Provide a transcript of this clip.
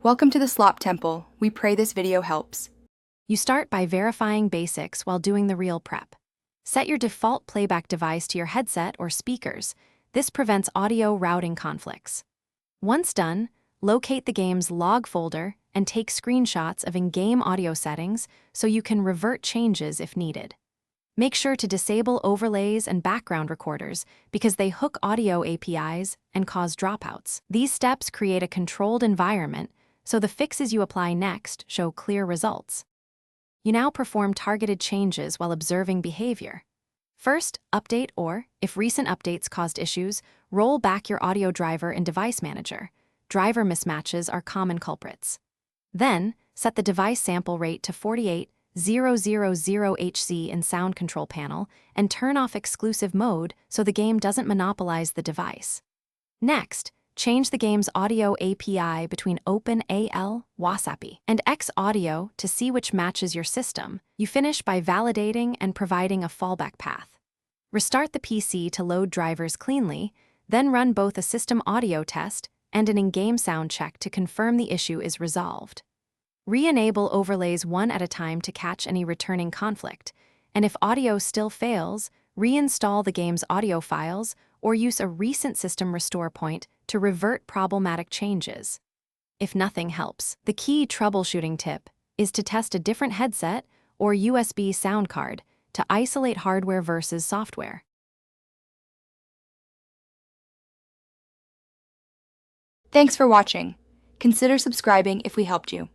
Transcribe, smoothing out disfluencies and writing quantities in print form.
Welcome to the Slop Temple. We pray this video helps. You start by verifying basics while doing the real prep. Set your default playback device to your headset or speakers. This prevents audio routing conflicts. Once done, locate the game's log folder and take screenshots of in-game audio settings so you can revert changes if needed. Make sure to disable overlays and background recorders because they hook audio APIs and cause dropouts. These steps create a controlled environment so the fixes you apply next show clear results. You now perform targeted changes while observing behavior. First, update or, if recent updates caused issues, roll back your audio driver in Device Manager. Driver mismatches are common culprits. Then, set the device sample rate to 48000 HC in Sound Control Panel and turn off exclusive mode so the game doesn't monopolize the device. Next, change the game's audio API between OpenAL, Wasapi, and X Audio to see which matches your system. You finish by validating and providing a fallback path. Restart the PC to load drivers cleanly, then run both a system audio test and an in-game sound check to confirm the issue is resolved. Re-enable overlays one at a time to catch any returning conflict, and if audio still fails, reinstall the game's audio files or use a recent system restore point to revert problematic changes. If nothing helps, the key troubleshooting tip is to test a different headset or USB sound card to isolate hardware versus software. Thanks for watching. Consider subscribing if we helped you.